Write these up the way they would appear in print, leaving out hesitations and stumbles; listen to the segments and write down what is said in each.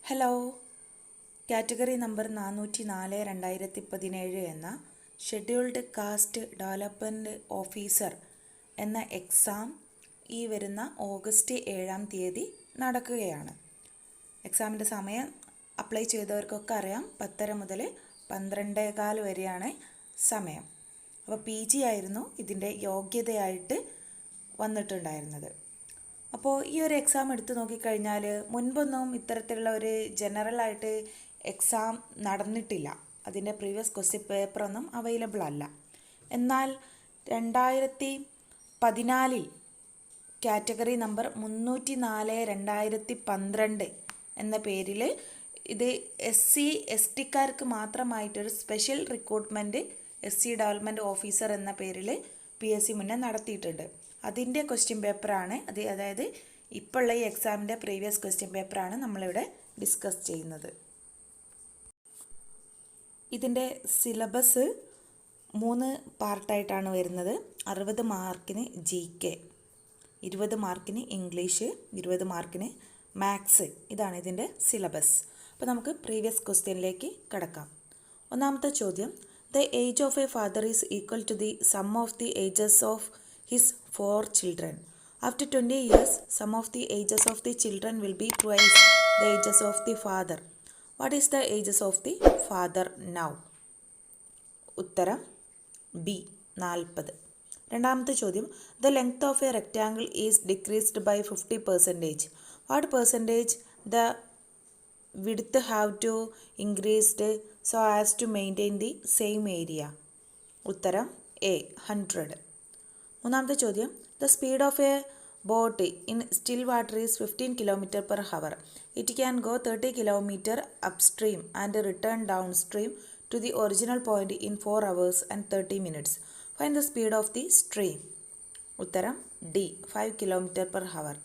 Hello, category number 404 2017 എന്ന scheduled caste development officer എന്ന exam ഈ വരുന്ന ഓഗസ്റ്റ് 7 നടക്കുകയാണ്. എക്സാമിൻ്റെ സമയം അപ്ലൈ ചെയ്തവർക്കൊക്കെ അറിയാം, 10:30 മുതൽ 12:15 വരെയാണ് സമയം. അപ്പോൾ PG ആയിരുന്നു ഇതിൻ്റെ യോഗ്യതയായിട്ട് വന്നിട്ടുണ്ടായിരുന്നത്. അപ്പോൾ ഈ ഒരു എക്സാം എടുത്തു നോക്കിക്കഴിഞ്ഞാൽ മുൻപൊന്നും ഇത്തരത്തിലുള്ള ഒരു ജനറലായിട്ട് എക്സാം നടന്നിട്ടില്ല. അതിൻ്റെ പ്രീവിയസ് ക്വസ്റ്റ്യൻ പേപ്പറൊന്നും അവൈലബിൾ അല്ല. എന്നാൽ 2014 കാറ്റഗറി നമ്പർ 304/2012 എന്ന പേരിൽ ഇത് SC/STക്കാർക്ക് മാത്രമായിട്ടൊരു special recruitment SC development officer എന്ന പേരിൽ PSC മുന്നേ നടത്തിയിട്ടുണ്ട്. അതിൻ്റെ ക്വസ്റ്റ്യൻ പേപ്പറാണ് അതായത് ഇപ്പോഴുള്ള ഈ എക്സാമിൻ്റെ പ്രീവിയസ് ക്വസ്റ്റ്യൻ പേപ്പറാണ് നമ്മളിവിടെ ഡിസ്കസ് ചെയ്യുന്നത്. ഇതിൻ്റെ സിലബസ് 3 പാർട്ടായിട്ടാണ് വരുന്നത്. 60 മാർക്കിന് GK, 20 മാർക്കിന് ഇംഗ്ലീഷ്, 20 മാർക്കിന് മാത്സ്. ഇതാണ് ഇതിൻ്റെ സിലബസ്. അപ്പോൾ നമുക്ക് പ്രീവിയസ് ക്വസ്റ്റ്യനിലേക്ക് കടക്കാം. ഒന്നാമത്തെ ചോദ്യം, the age of a father is equal to the sum of the ages of his 4 children. After 20 years, sum of the ages of the children will be twice the ages of the father. What is the ages of the father now? ഉത്തരം B 40. രണ്ടാമത്തെ ചോദ്യം, the length of a rectangle is decreased by 50%. What percentage the width have to increased so as to maintain the same area? ഉത്തരം A 100. മൂന്നാമത്തെ ചോദ്യം, the speed of a boat in still water is 15 km/h. It can go 30 km upstream and return downstream to the original point in 4 hours and 30 minutes. Find the speed of the stream. ഉത്തരം D 5 km/h.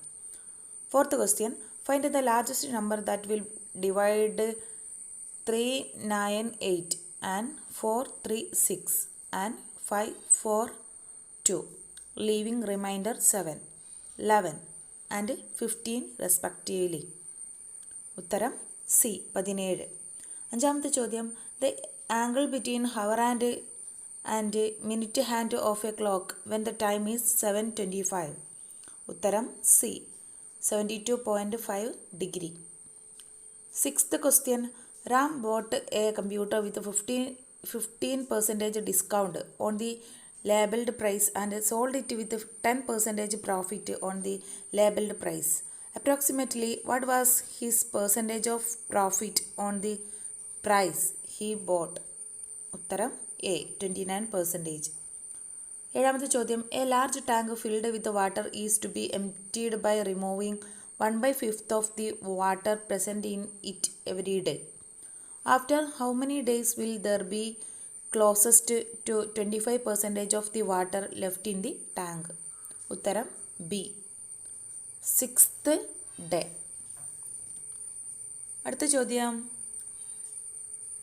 Fourth question, find the largest number that will divide 398 and 436 and 542. leaving remainder 7, 11 and 15 respectively. ഉത്തരം C 17. അഞ്ചാമത്തെ ചോദ്യം, the angle between hour and minute hand of a clock when the time is 7:25. ഉത്തരം C 72.5 degree. Sixth question, Ram bought a computer with 15% discount on the labeled price and sold it with 10% profit on the labeled price. Approximately what was his percentage of profit on the price he bought? ഉത്തരം A 29%. ഏഴാമത്തെ ചോദ്യം, a large tank filled with water is to be emptied by removing 1/5 of the water present in it every day. After how many days will there be closest to 25% of the water left in the tank? ഉത്തരം B 6th day. അടുത്ത ചോദ്യം,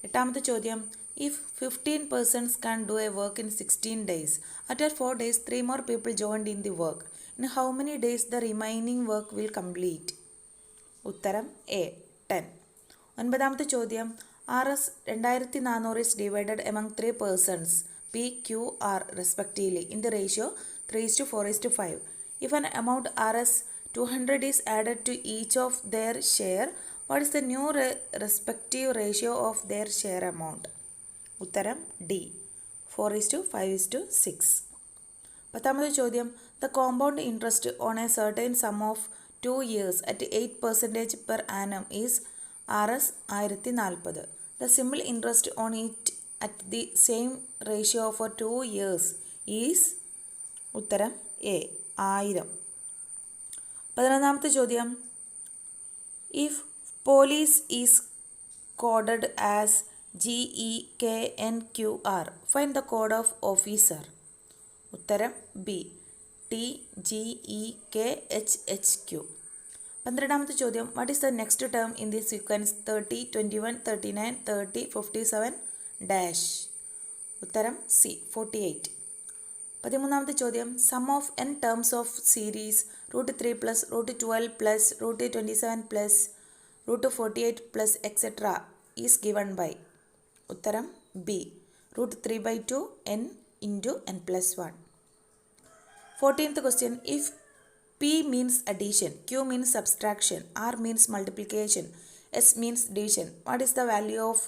എട്ടാമത്തെ ചോദ്യം, if 15 persons can do a work in 16 days, after 4 days 3 more people joined in the work, in how many days the remaining work will complete? ഉത്തരം A 10. ഒൻപതാമത്തെ ചോദ്യം, RS 2400 is divided among 3 persons P, Q, R respectively in the ratio 3:4:5. If an amount RS 200 is added to each of their share, what is the new respective ratio of their share amount? ഉത്തരം D 4:5:6. പത്താമത്തെ ചോദ്യം, the compound interest on a certain sum of 2 years at 8% per annum is RS 1040. The simple interest on it at the same ratio for 2 years is ഉത്തരം A 1000. പതിനൊന്നാമത്തെ ചോദ്യം, if police is coded as GEKNQR, find the code of officer. ഉത്തരം B TGEKHHQ. പന്ത്രണ്ടാമത്തെ ചോദ്യം, what is the next term in the sequence 30, 21, 39, 30, 57 dash. ഉത്തരം C 48. പതിമൂന്നാമത്തെ ചോദ്യം, sum of n terms of series √3 + √12 + √27 + root 48 plus etc. is given by? ഉത്തരം B. root 3/2 n into n plus 1. 14th question. If P means addition, Q means subtraction, R means multiplication, S means division, what is the value of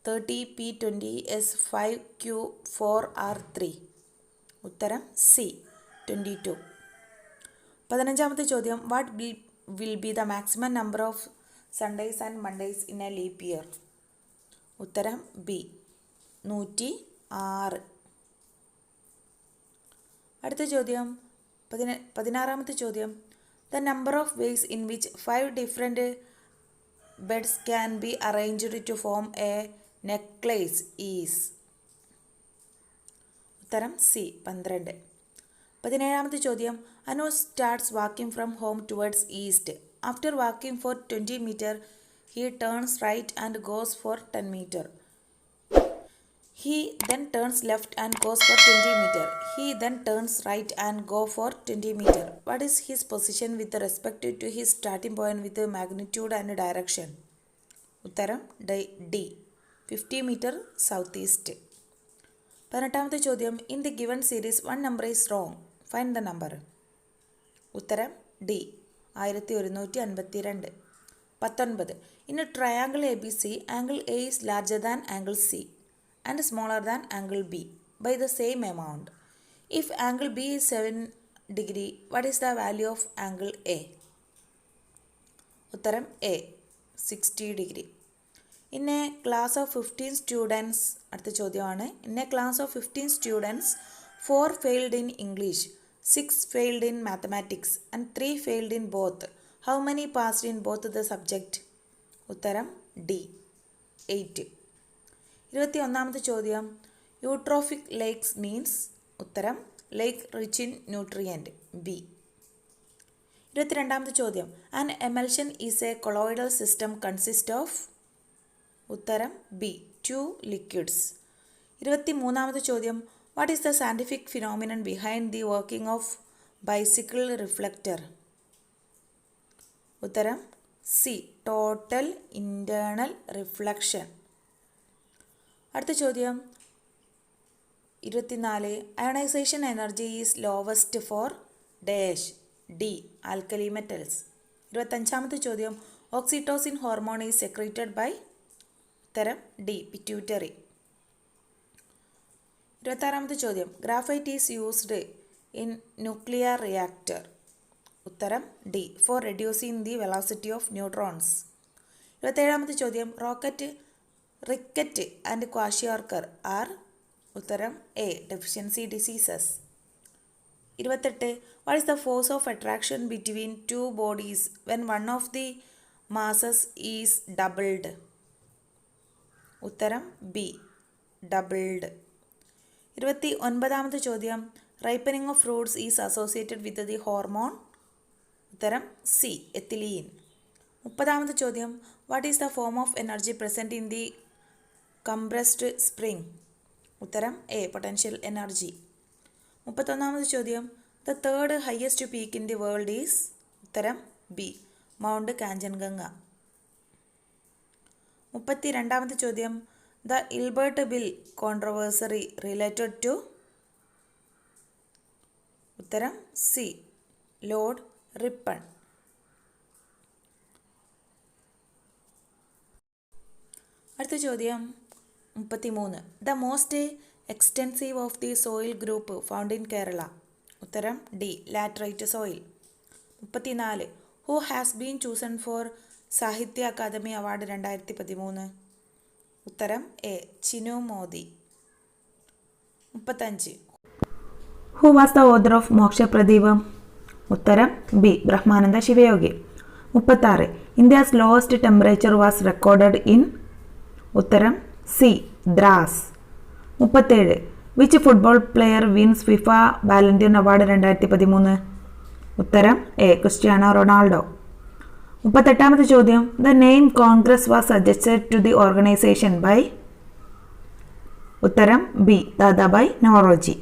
30, P 20, S 5, Q 4, R 3? ഉത്തരം C. 22. 15ാമത്തെ ചോദ്യം. What will be the maximum number of Sundays and Mondays in a leap year? ഉത്തരം B. 106. അടുത്ത ചോദ്യം 16ാമത്തെ ചോദ്യം. The number of ways in which 5 different beds can be arranged to form a necklace is? ഉത്തരം C. 12. 17ാമത്തെ ചോദ്യം. Anu starts walking from home towards east. After walking for 20 meters, he turns right and goes for 10 meters. He then turns left and goes for 20 meters. He then turns right and goes for 20 meters. What is his position with respect to his starting point with magnitude and direction? ഉത്തരം D. 50 meters southeast. 18ാമത്തെ ചോദ്യം. In the given series, one number is wrong. Find the number. ഉത്തരം D. 1152. 19. In a triangle ABC, angle A is larger than angle C and smaller than angle B by the same amount. If angle B is 7 degree, what is the value of angle A? ഉത്തരം A. 60 degree. In a class of 15 students, അടുത്ത ചോദ്യമാണ്. In a class of 15 students, 4 failed in English, 6 failed in mathematics and 3 failed in both. How many passed in both the subject? ഉത്തരം D. 8. 21ാമത്തെ ചോദ്യം. യൂട്രോഫിക് lakes means? ഉത്തരം ലേക്ക് rich in nutrient. B. 22ാമത്തെ ചോദ്യം. An emulsion is a colloidal system consist of? ഉത്തരം B. 2 liquids. 23ാമത്തെ ചോദ്യം. What is the scientific phenomenon behind the working of bicycle reflector? ഉത്തരം C. Total internal reflection. അടുത്ത ചോദ്യം 24. Ionization energy is lowest for dash. D. Alkali metals. 25ാമത്തെ ചോദ്യം. Oxytocin hormone is secreted by? ഉത്തരം D. Pituitary. 26ാമത്തെ ചോദ്യം. Graphite is used in nuclear reactor. ഉത്തരം D. For reducing the velocity of neutrons. 27ാമത്തെ ചോദ്യം. Ricket and kwashiorkor are? ഉത്തരം A. Deficiency diseases. 28. What is the force of attraction between two bodies when one of the masses is doubled? ഉത്തരം B. Doubled. 29ാമത്തെ ചോദ്യം. Ripening of fruits is associated with the hormone? ഉത്തരം C. Ethylene. 30ാമത്തെ ചോദ്യം. What is the form of energy present in the compressed spring? ഉത്തരം A. Potential energy. 31ാമത്തെ ചോദ്യം. The third highest peak in the world is? ഉത്തരം B. Mount Kanchenjunga. 32ാമത്തെ ചോദ്യം. The Ilbert Bill controversy related to? ഉത്തരം C. Lord Ripon. അടുത്ത ചോദ്യം 33. The most extensive of the soil group found in Kerala? ഉത്തരം D. Laterite soil. 34. Who has been chosen for സാഹിത്യ academy award 2013? ഉത്തരം A. ചിനു Modi. 35. Who was the author of Mokshapradeepam? ഉത്തരം B. Brahmananda Sivayogi. 36. India's lowest temperature was recorded in? ഉത്തരം C. Dras. 37. Which football player wins FIFA Ballon d'Or award 2013? ഉത്തരം A. Cristiano Ronaldo. 38ാമത്തെ ചോദ്യം. The name Congress was suggested to the organization by? ഉത്തരം B. Dadabhai Naoroji.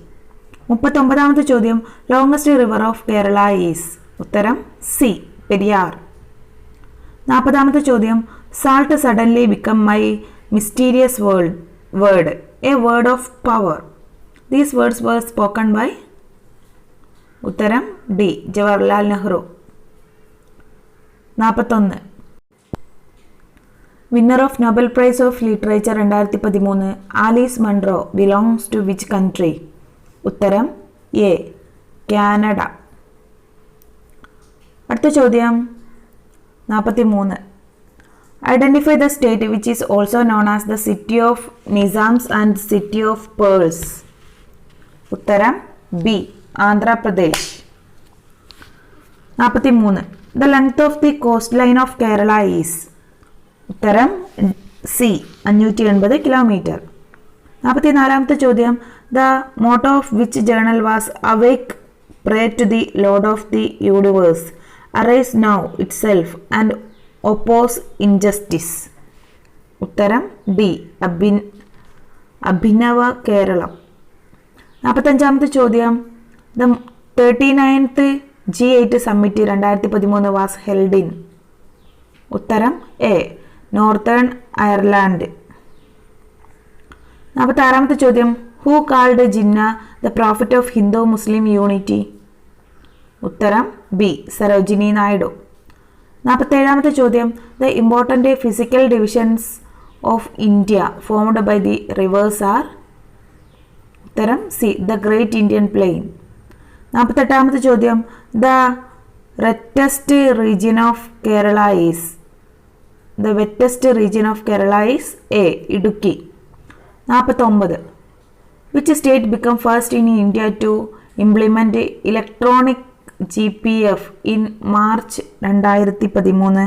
39ാമത്തെ ചോദ്യം. Longest river of Kerala is? ഉത്തരം C. Periyar. 40ാമത്തെ ചോദ്യം, salt suddenly become my mysterious word, A word of power. These words were spoken by. ഉത്തരം D, Jawaharlal Nehru. 41, winner of Nobel price of literature 2013 Alice Munro belongs to which country? ഉത്തരം A, Canada. അടുത്ത ചോദ്യം 43, identify the state which is also known as the city of Nizam's and city of pearls? ഉത്തരം B, Andhra Pradesh. 43, the length of the cost line of Kerala is? ഉത്തരം C, 580 kilometre. 44ാമത്തെ ചോദ്യം, the motto of which journal was awake pray to the lord of the universe, arise now itself and oppose injustice? ഉത്തരം D, Abhinava Keralam. 45ാമത്തെ ചോദ്യം, the 39th G8 summit 2013 was held in? ഉത്തരം A, Northern Ireland. 46ാമത്തെ ചോദ്യം, who called Jinnah the prophet of Hindu Muslim unity? ഉത്തരം B, Sarojini Naidu. 47ാമത്തെ ചോദ്യം, the important physical divisions of India formed by the rivers are? ഉത്തരം C, the great Indian plain. 48ാമത്തെ ചോദ്യം, the wettest region of Kerala is? The wettest region of Kerala is A, Idukki. 49, which state become first in India to implement electronic GPF in March 2013?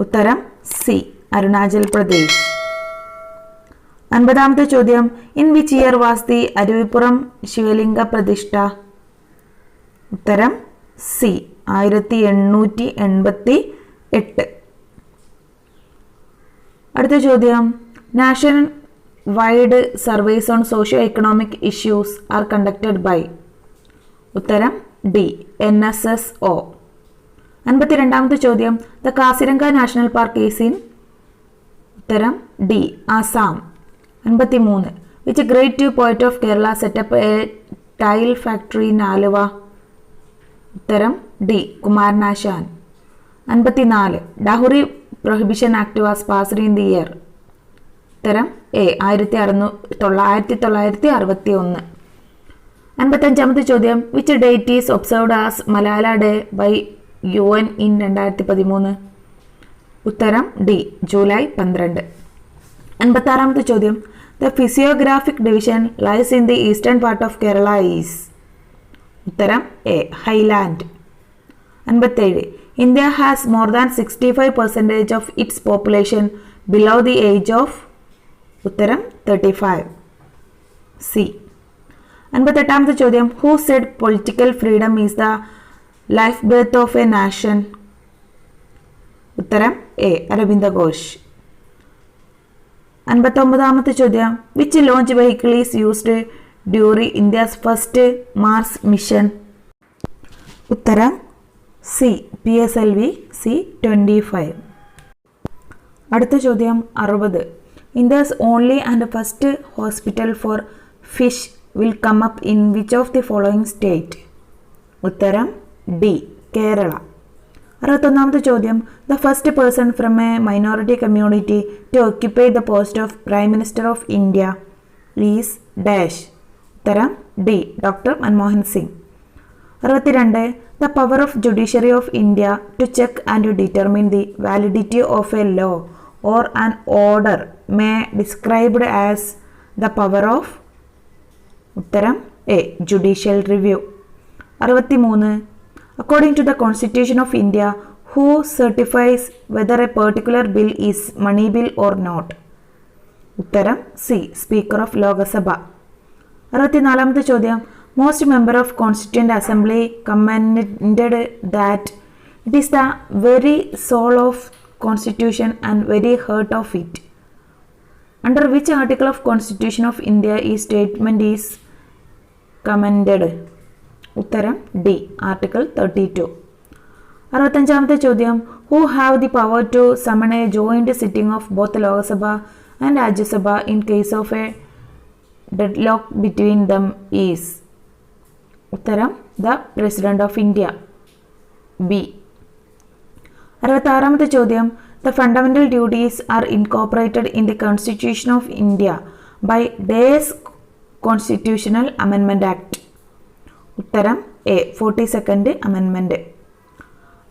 ഉത്തരം C, Arunachal Pradesh. 50ാമത്തെ ചോദ്യം, in which year was the Aruvippuram Shivalinga Pratishtha? ഉത്തരം C, 1888. അടുത്ത ചോദ്യം, national wide surveys on socio economic issues are conducted by? ഉത്തരം D, NSSO. 52ാമത്തെ ചോദ്യം, the Kaziranga national park is in? ഉത്തരം D, Assam. 53, which great poet of Kerala setup a tile factory in Aluva? ഉത്തരം D, Kumaranasan. 54, dowry prohibition act was passed in the year? ഉത്തരം A, 1961. 55ാമത്തെ ചോദ്യം, which date is observed as Malala day by UN in 2013? ഉത്തരം D, July 12. 56ാമത്തെ ചോദ്യം, the physiographic division lies in the eastern part of Kerala is? ഉത്തരം A, highland. 57, India has more than 65% of its population below the age of? ഉത്തരം 35, C. 58ാമത്തെ ചോദ്യം, who said political freedom is the life breath of a nation? ഉത്തരം A, Aravinda Ghosh. 59ാമത്തെ ചോദ്യം, which launch vehicle is used during India's first Mars mission? ഉത്തരം C, PSLV C-25. അടുത്ത ചോദ്യം 60, India's only and first hospital for fish will come up in which of the following state? ഉത്തരം D, Kerala. 61ാമത്തെ ചോദ്യം, the first person from a minority community to occupy the post of Prime Minister of India is dash? ഉത്തരം D, doctor Manmohan Singh. 62, the power of judiciary of India to check and to determine the validity of a law or an order may described as the power of? ഉത്തരം A, judicial review. 63, according to the Constitution of India, who certifies whether a particular bill is money bill or not? ഉത്തരം C, speaker of Lok Sabha. 64ാമത്തെ ചോദ്യം, most member of Constituent Assembly commented that it is the very soul of Constitution and very heart of it. Under which article of Constitution of India is statement is commended? ഉത്തരം D, article 32. 65ാമത്തെ ചോദ്യം, who have the power to summon a joint sitting of both Lok Sabha and Rajya Sabha in case of a deadlock between them is? ഉത്തരം the president of India, B. 66ാമത്തെ ചോദ്യം, the fundamental duties are incorporated in the constitution of India by days constitutional അമെൻമെന്റ് act? ഉത്തരം A, 42nd അമെൻമെന്റ്.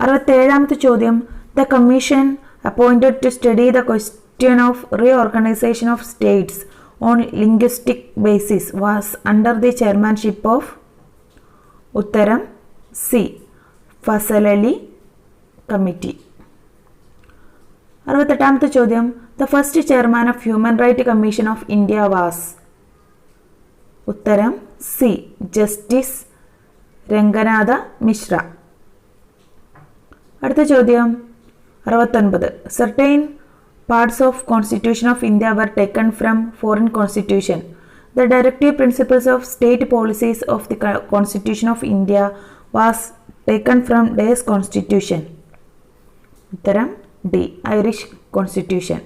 67ാമത്തെ ചോദ്യം, the commission appointed to study the question of reorganisation of States on linguistic basis was under the chairmanship of? ഉത്തരം C, Fazal Ali committee. 68ാമത്തെ ചോദ്യം, the first chairman of human right commission of India was? ഉത്തരം C, justice Ranganatha Mishra. അടുത്ത ചോദ്യം 69, certain parts of constitution of India were taken from foreign constitution. The directive principles of state policies of the constitution of India was taken from these constitution? ഉത്തരം D, Irish constitution.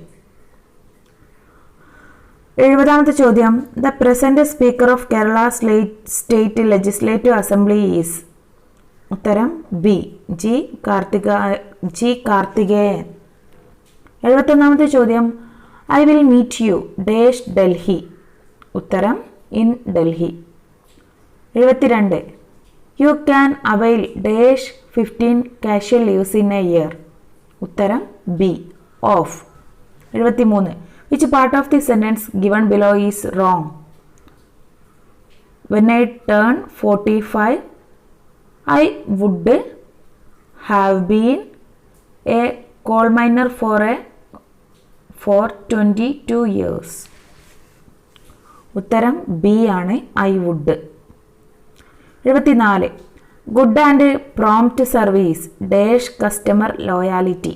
70ാമത്തെ ചോദ്യം, the present speaker of Kerala state legislative assembly is? ഉത്തരം B, G Karthikeyan. 71ാമത്തെ ചോദ്യം, I will meet you dash Delhi? ഉത്തരം in Delhi. 72, you can avail dash 15 casual leaves in a year? ഉത്തരം B, off. 73, which part of the sentence given below is wrong? When I turn 45, I would have been a coal miner for 22 years. ഉത്തരം B ആണ്, I would. 74, good and prompt service dash customer loyalty?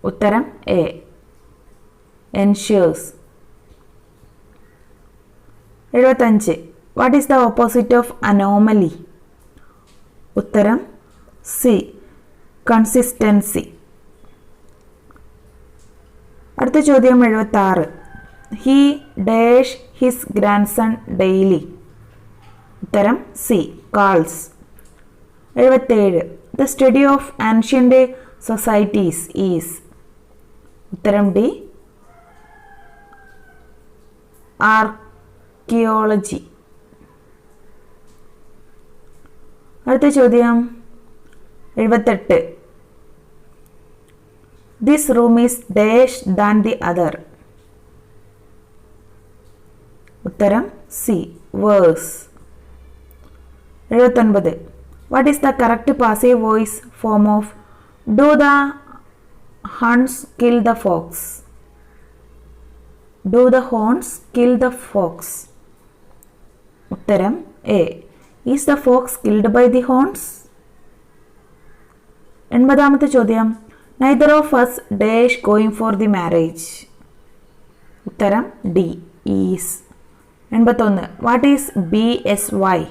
ഉത്തരം A, ensures. 75, what is the opposite of anomaly? ഉത്തരം C, consistency. അടുത്ത ചോദ്യം 76, he dash his grandson daily? ഉത്തരം C, calls. 77, the study of ancient societies is? ഉത്തരം D, archaeology. അടുത്ത ചോദ്യം 78, this room is dash than the other? ഉത്തരം C, worse. 79, what is the correct passive voice form of do the horns kill the fox? Do the horns kill the fox? ഉത്തരം A, is the fox killed by the horns? 80ാമത്തെ ചോദ്യം, neither of us dash going for the marriage? ഉത്തരം D, is. 81, what is BSY?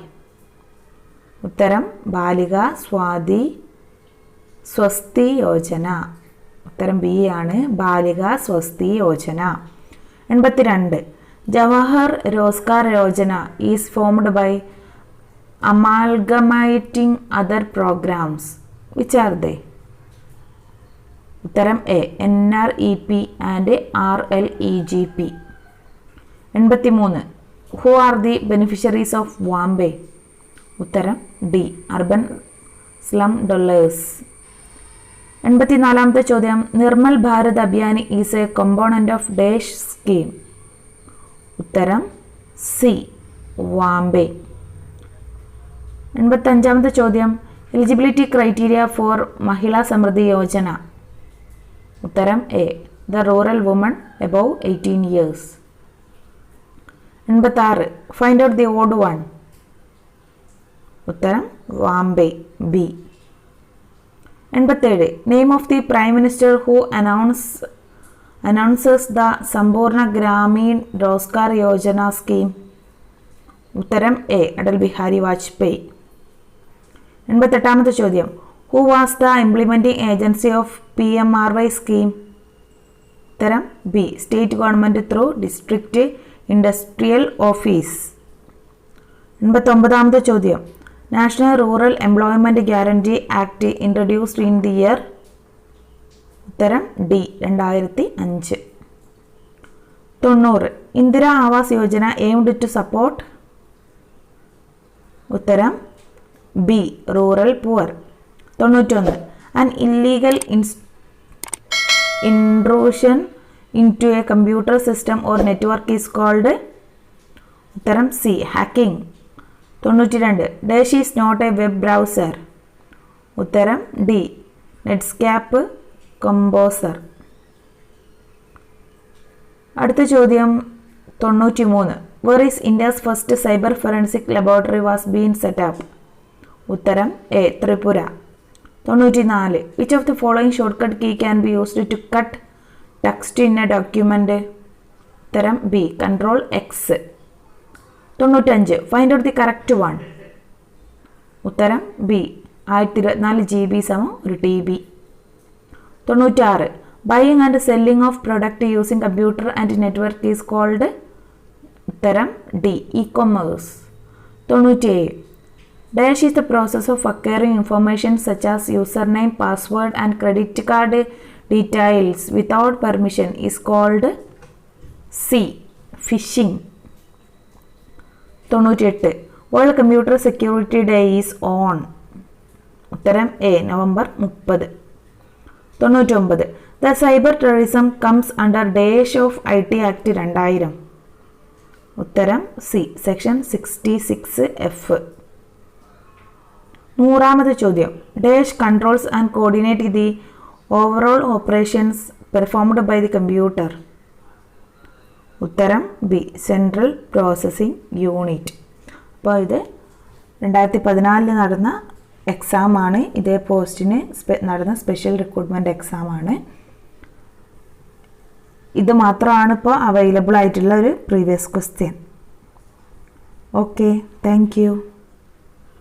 ഉത്തരം ബാലിക സ്വസ്തി യോജന. ഉത്തരം B ആണ്, Balika Swasthi Yojana. 82, Jawahar Rozgar Yojana is formed by amalgamating other programmes. Which are they? ഉത്തരം A, NREP and RLEGP. 83, who are the beneficiaries of VAMBAY? ഉത്തരം D, urban slum dwellers. 84ാമത്തെ ചോദ്യം, Nirmal Bharat Abhiyan is a component of dash scheme? ഉത്തരം C, VAMBAY. 85ാമത്തെ ചോദ്യം, eligibility criteria for Mahila Samriddhi Yojana? ഉത്തരം A, the rural woman above 18 years. 86, find out the odd one? ഉത്തരം VAMBAY, B. 87, name of the prime minister who announces the Sampoorna Grameen Rozgar Yojana scheme? ഉത്തരം A, Atal Bihari Vajpayee. 88ാമത്തെ ചോദ്യം, who was the implementing agency of PMRY scheme? ഉത്തരം B, state government through district industrial office. 89ാമത്തെ ചോദ്യം. National rural employment guarantee act introduced in the year? ഉത്തരം D, 2005. 90. Indira Awas Yojana aimed to support? ഉത്തരം B, rural poor. 91. An illegal intrusion into a computer system or network is called? ഉത്തരം C, hacking. 92. Dash is not a web browser? ഉത്തരം D, Netscape composer. അടുത്ത ചോദ്യം 93. Where is India's first cyber forensic laboratory was been set up? ഉത്തരം A, Tripura. 94. Which of the following shortcut key can be used to cut text in a document? ഉത്തരം B, control X. 95. Find out the correct one. ഉത്തരം B, 1024 GB = 1 TB. 96. Buying and selling of product using computer and network is called? ഉത്തരം D, e commerce. 97. Dash is the process of acquiring information such as user name, password and credit card details without permission is called? C, phishing. 98. World computer security day is on? ഉത്തരം A, November 30. 99. The cyber terrorism comes under dash of IT act 2000? ഉത്തരം C, section 66F. 100ാമത്തെ ചോദ്യം. Dash controls and coordinate the overall operations performed by the computer? ഉത്തരം B, central processing unit. അപ്പോൾ ഇത് 2014 നടന്ന എക്സാമാണ്. ഇതേ പോസ്റ്റിന് നടന്ന സ്പെഷ്യൽ റിക്രൂട്ട്മെൻറ്റ് എക്സാമാണ്. ഇത് മാത്രമാണ് ഇപ്പോൾ അവൈലബിൾ ആയിട്ടുള്ള ഒരു previous question. Okay, thank you.